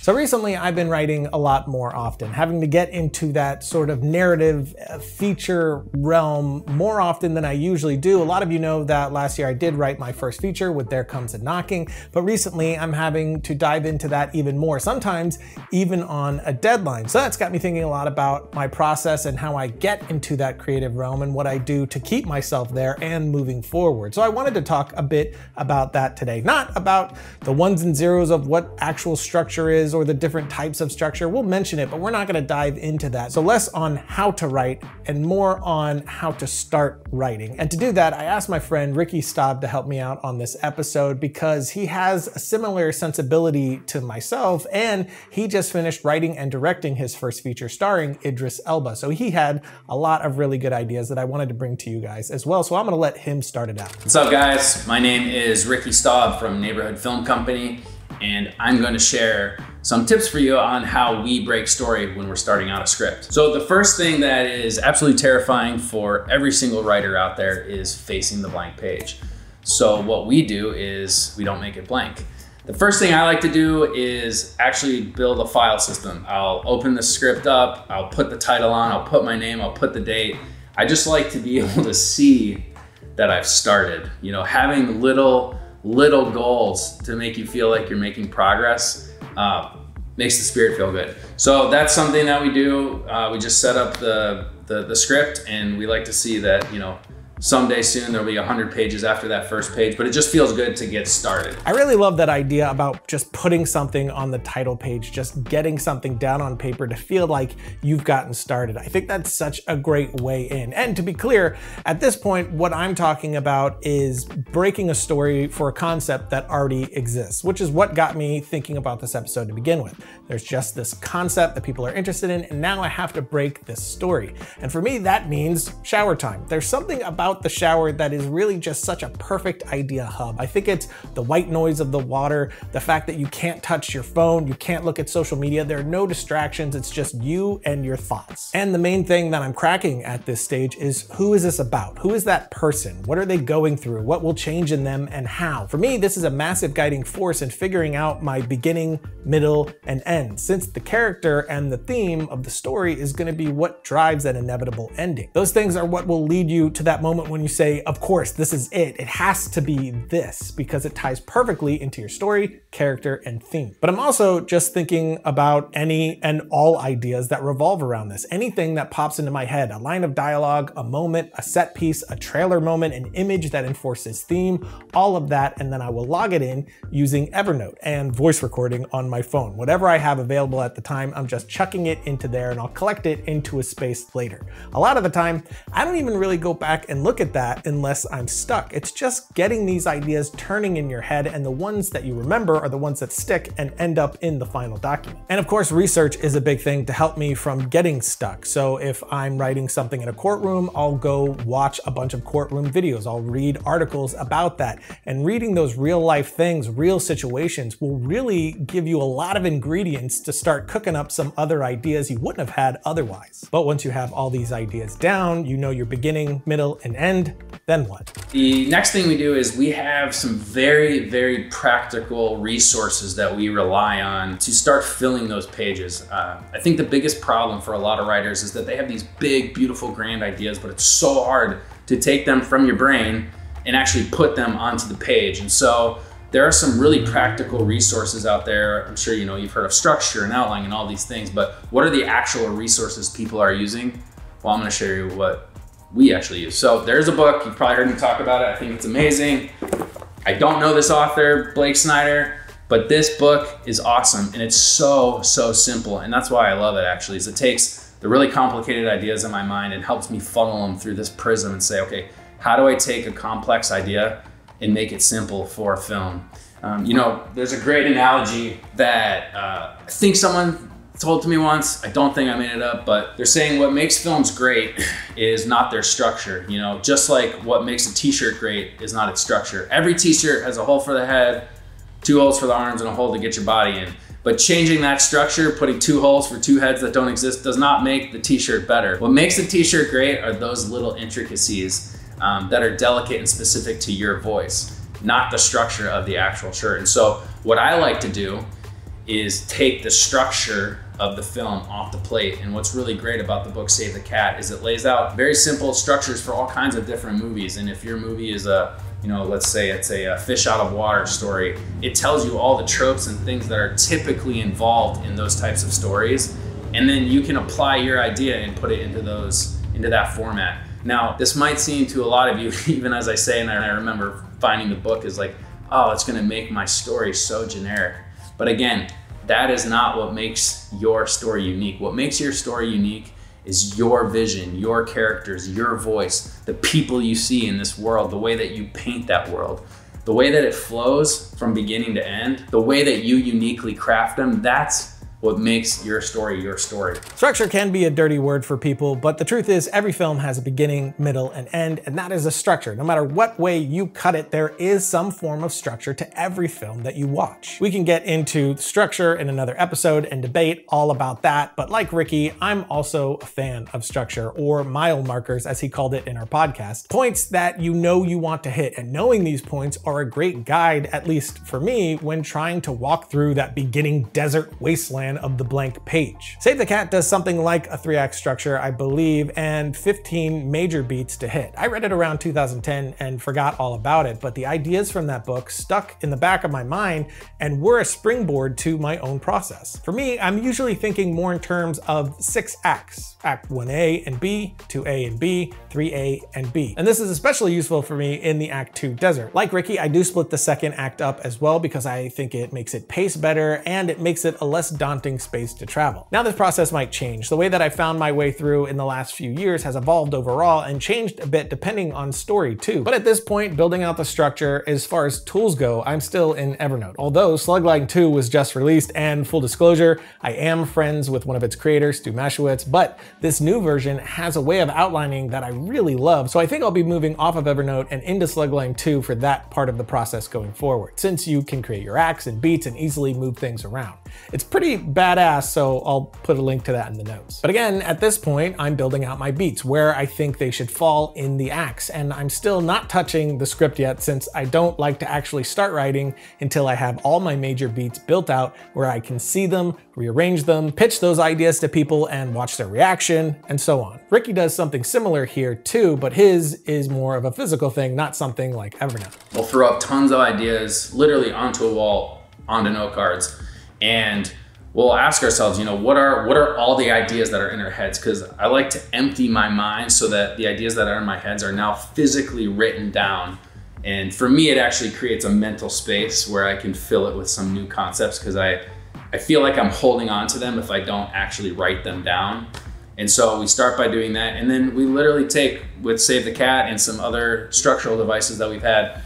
So recently I've been writing a lot more often, having to get into that sort of narrative feature realm more often than I usually do. A lot of you know that last year I did write my first feature with There Comes a Knocking, but recently I'm having to dive into that even more, sometimes even on a deadline. So that's got me thinking a lot about my process and how I get into that creative realm and what I do to keep myself there and moving forward. So I wanted to talk a bit about that today, not about the ones and zeros of what actual structure is or the different types of structure. We'll mention it, but we're not going to dive into that. So less on how to write and more on how to start writing. And to do that, I asked my friend Ricky STAUB to help me out on this episode because he has a similar sensibility to myself, and he just finished writing and directing his first feature starring Idris Elba. So he had a lot of really good ideas that I wanted to bring to you guys as well. So I'm going to let him start it out. What's up, guys? My name is Ricky STAUB from Neighborhood Film Company, and I'm going to share some tips for you on how we break story when we're starting out a script. So the first thing that is absolutely terrifying for every single writer out there is facing the blank page. So what we do is we don't make it blank. The first thing I like to do is actually build a file system. I'll open the script up, I'll put the title on, I'll put my name, I'll put the date. I just like to be able to see that I've started. You know, having little goals to make you feel like you're making progress makes the spirit feel good. So that's something that we do. We just set up the script, and we like to see that, you know, someday soon there'll be 100 pages after that first page, but it just feels good to get started. I really love that idea about just putting something on the title page, just getting something down on paper to feel like you've gotten started. I think that's such a great way in. And to be clear, at this point, what I'm talking about is breaking a story for a concept that already exists, which is what got me thinking about this episode to begin with. There's just this concept that people are interested in, and now I have to break this story. And for me, that means shower time. There's something about the shower that is really just such a perfect idea hub. I think it's the white noise of the water, the fact that you can't touch your phone, you can't look at social media, there are no distractions, it's just you and your thoughts. And the main thing that I'm cracking at this stage is, who is this about? Who is that person? What are they going through? What will change in them and how? For me, this is a massive guiding force in figuring out my beginning, middle, and end, since the character and the theme of the story is going to be what drives that inevitable ending. Those things are what will lead you to that moment when you say, of course, this is it. It has to be this, because it ties perfectly into your story, character, and theme. But I'm also just thinking about any and all ideas that revolve around this. Anything that pops into my head, a line of dialogue, a moment, a set piece, a trailer moment, an image that enforces theme, all of that, and then I will log it in using Evernote and voice recording on my phone. Whatever I have available at the time, I'm just chucking it into there, and I'll collect it into a space later. A lot of the time, I don't even really go back and look at that unless I'm stuck. It's just getting these ideas turning in your head, and the ones that you remember are the ones that stick and end up in the final document. And of course, research is a big thing to help me from getting stuck. So if I'm writing something in a courtroom, I'll go watch a bunch of courtroom videos. I'll read articles about that, and reading those real life things, real situations, will really give you a lot of ingredients to start cooking up some other ideas you wouldn't have had otherwise. But once you have all these ideas down, you know your beginning, middle, and end, then what? The next thing we do is we have some very practical resources that we rely on to start filling those pages. I think the biggest problem for a lot of writers is that they have these big, beautiful, grand ideas, but it's so hard to take them from your brain and actually put them onto the page. And so there are some really practical resources out there. I'm sure you know, you've heard of structure and outline and all these things, but what are the actual resources people are using? Well, I'm gonna show you what we actually use. So there's a book, you've probably heard me talk about it. I think it's amazing. I don't know this author, Blake Snyder, but this book is awesome, and it's so simple. And that's why I love it, actually, is it takes the really complicated ideas in my mind and helps me funnel them through this prism and say, okay, how do I take a complex idea and make it simple for a film? You know, there's a great analogy that I think someone told to me once. I don't think I made it up, but they're saying what makes films great is not their structure. You know, just like what makes a t-shirt great is not its structure. Every t-shirt has a hole for the head, 2 holes for the arms, and a hole to get your body in. But changing that structure, putting 2 holes for 2 heads that don't exist, does not make the t-shirt better. What makes the t-shirt great are those little intricacies that are delicate and specific to your voice, not the structure of the actual shirt. And so what I like to do is take the structure of the film off the plate. And what's really great about the book Save the Cat is it lays out very simple structures for all kinds of different movies. And if your movie is a, let's say it's a fish out of water story, it tells you all the tropes and things that are typically involved in those types of stories. And then you can apply your idea and put it into that format. Now, this might seem to a lot of you, even as I say, and I remember finding the book, is like, oh, it's gonna make my story so generic. But again, that is not what makes your story unique. What makes your story unique is your vision, your characters, your voice, the people you see in this world, the way that you paint that world, the way that it flows from beginning to end, the way that you uniquely craft them. That's what makes your story your story. Structure can be a dirty word for people, but the truth is every film has a beginning, middle, and end, and that is a structure. No matter what way you cut it, there is some form of structure to every film that you watch. We can get into structure in another episode and debate all about that, but like Ricky, I'm also a fan of structure, or mile markers as he called it in our podcast. Points that you know you want to hit, and knowing these points are a great guide, at least for me, when trying to walk through that beginning desert wasteland of the blank page. Save the Cat does something like a 3-act structure, I believe, and 15 major beats to hit. I read it around 2010 and forgot all about it, but the ideas from that book stuck in the back of my mind and were a springboard to my own process. For me, I'm usually thinking more in terms of 6 acts. Act 1A and B, 2A and B, 3A and B. And this is especially useful for me in the Act 2 desert. Like Ricky, I do split the second act up as well because I think it makes it pace better and it makes it a less daunting space to travel. Now this process might change. The way that I found my way through in the last few years has evolved overall and changed a bit depending on story too. But at this point, building out the structure, as far as tools go, I'm still in Evernote. Although Slugline 2 was just released, and full disclosure, I am friends with one of its creators, Stu Maschwitz, but this new version has a way of outlining that I really love, so I think I'll be moving off of Evernote and into Slugline 2 for that part of the process going forward, since you can create your acts and beats and easily move things around. It's pretty badass, so I'll put a link to that in the notes. But again, at this point, I'm building out my beats, where I think they should fall in the acts, and I'm still not touching the script yet since I don't like to actually start writing until I have all my major beats built out where I can see them, rearrange them, pitch those ideas to people and watch their reaction, and so on. Ricky does something similar here too, but his is more of a physical thing, not something like Evernote. We'll throw up tons of ideas literally onto a wall, onto note cards, and we'll ask ourselves, what are all the ideas that are in our heads? Because I like to empty my mind so that the ideas that are in my heads are now physically written down. And for me, it actually creates a mental space where I can fill it with some new concepts, because I feel like I'm holding on to them if I don't actually write them down. And so we start by doing that. And then we literally take, with Save the Cat and some other structural devices that we've had,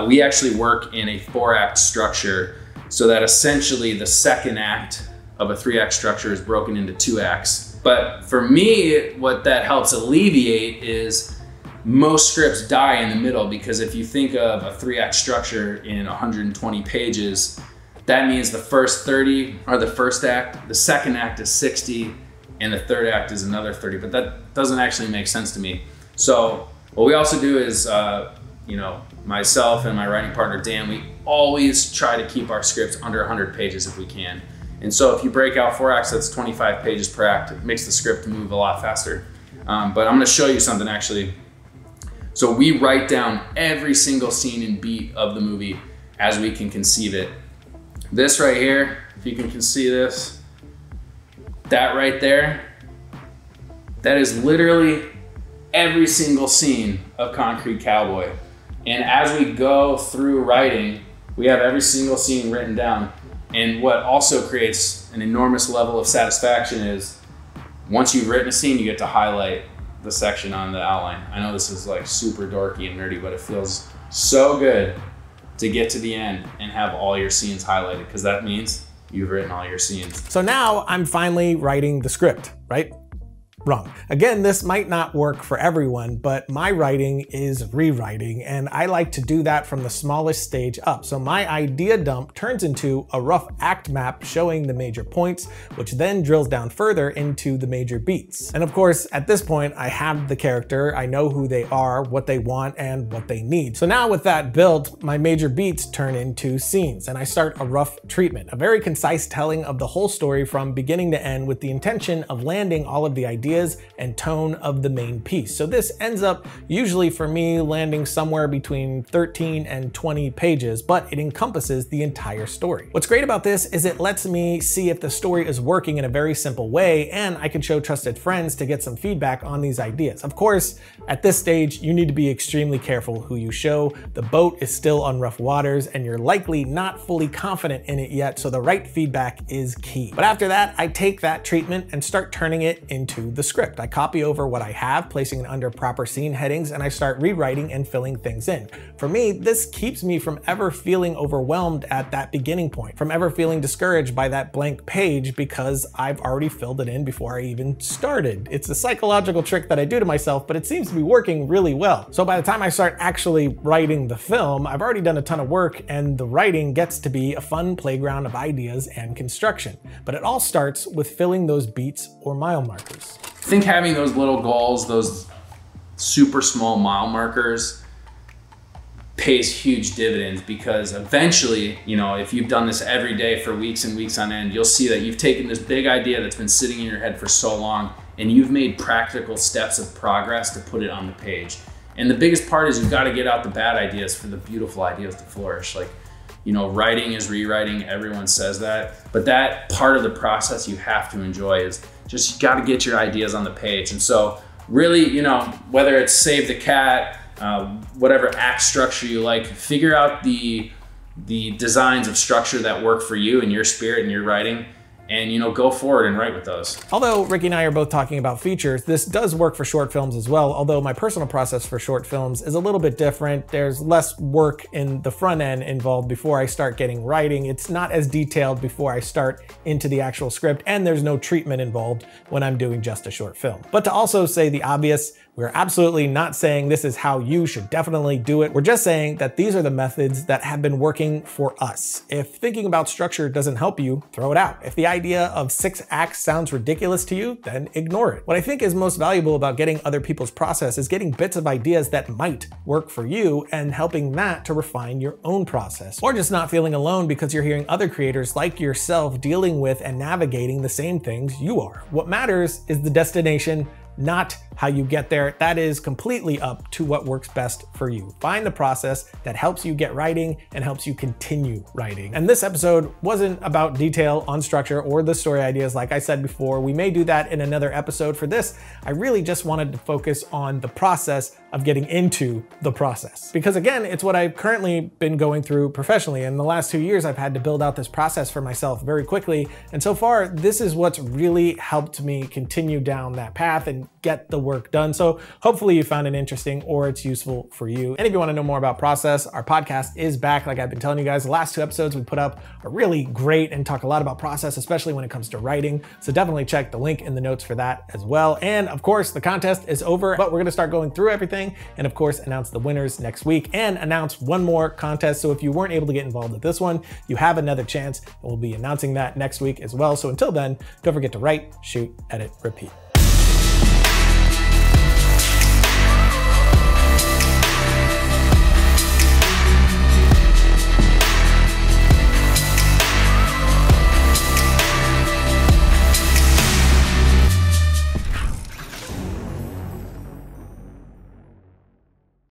we actually work in a 4-act structure, so that essentially the second act of a 3-act structure is broken into 2 acts. But for me, what that helps alleviate is most scripts die in the middle, because if you think of a 3-act structure in 120 pages, that means the first 30 are the first act, the second act is 60, and the third act is another 30, but that doesn't actually make sense to me. So what we also do is, myself and my writing partner, Dan, we always try to keep our scripts under 100 pages if we can. And so if you break out 4 acts, that's 25 pages per act. It makes the script move a lot faster. But I'm gonna show you something actually. So we write down every single scene and beat of the movie as we can conceive it. This right here, if you can see this, that right there, that is literally every single scene of Concrete Cowboy. And as we go through writing, we have every single scene written down. And what also creates an enormous level of satisfaction is once you've written a scene, you get to highlight the section on the outline. I know this is like super dorky and nerdy, but it feels so good to get to the end and have all your scenes highlighted, because that means you've written all your scenes. So now I'm finally writing the script, right? Wrong. Again, this might not work for everyone, but my writing is rewriting, and I like to do that from the smallest stage up. So my idea dump turns into a rough act map showing the major points, which then drills down further into the major beats. And of course, at this point, I have the character, I know who they are, what they want, and what they need. So now with that built, my major beats turn into scenes, and I start a rough treatment, a very concise telling of the whole story from beginning to end with the intention of landing all of the ideas and tone of the main piece. So this ends up usually for me landing somewhere between 13 and 20 pages, but it encompasses the entire story. What's great about this is it lets me see if the story is working in a very simple way, and I can show trusted friends to get some feedback on these ideas. Of course, at this stage, you need to be extremely careful who you show. The boat is still on rough waters, and you're likely not fully confident in it yet, so the right feedback is key. But after that, I take that treatment and start turning it into the script. I copy over what I have, placing it under proper scene headings, and I start rewriting and filling things in. For me, this keeps me from ever feeling overwhelmed at that beginning point, from ever feeling discouraged by that blank page because I've already filled it in before I even started. It's a psychological trick that I do to myself, but it seems to be working really well. So by the time I start actually writing the film, I've already done a ton of work, and the writing gets to be a fun playground of ideas and construction. But it all starts with filling those beats or mile markers. I think having those little goals, those super small mile markers, pays huge dividends, because eventually, you know, if you've done this every day for weeks and weeks on end, you'll see that you've taken this big idea that's been sitting in your head for so long, and you've made practical steps of progress to put it on the page. And the biggest part is you've got to get out the bad ideas for the beautiful ideas to flourish. Like, you know, writing is rewriting, everyone says that, but that part of the process you have to enjoy is just, you got to get your ideas on the page. And so really, you know, whether it's Save the Cat, whatever act structure you like, figure out the designs of structure that work for you and your spirit and your writing, and, you know, go forward and write with those. Although Ricky and I are both talking about features, this does work for short films as well, although my personal process for short films is a little bit different. There's less work in the front end involved before I start getting writing. It's not as detailed before I start into the actual script, and there's no treatment involved when I'm doing just a short film. But to also say the obvious, we're absolutely not saying this is how you should definitely do it. We're just saying that these are the methods that have been working for us. If thinking about structure doesn't help you, throw it out. If the idea of 6 acts sounds ridiculous to you, then ignore it. What I think is most valuable about getting other people's process is getting bits of ideas that might work for you and helping that to refine your own process. Or just not feeling alone because you're hearing other creators like yourself dealing with and navigating the same things you are. What matters is the destination, not how you get there. That is completely up to what works best for you. Find the process that helps you get writing and helps you continue writing. And this episode wasn't about detail on structure or the story ideas. Like I said before, we may do that in another episode. For this, I really just wanted to focus on the process of getting into the process. Because again, it's what I've currently been going through professionally. In the last 2 years, I've had to build out this process for myself very quickly. And so far, this is what's really helped me continue down that path and get the work done. So hopefully you found it interesting or it's useful for you. And if you want to know more about process, our podcast is back. Like I've been telling you guys, the last 2 episodes we put up are really great and talk a lot about process, especially when it comes to writing. So definitely check the link in the notes for that as well. And of course, the contest is over, but we're going to start going through everything and of course announce the winners next week and announce one more contest. So if you weren't able to get involved with this one, you have another chance, and we'll be announcing that next week as well. So until then, don't forget to write, shoot, edit, repeat.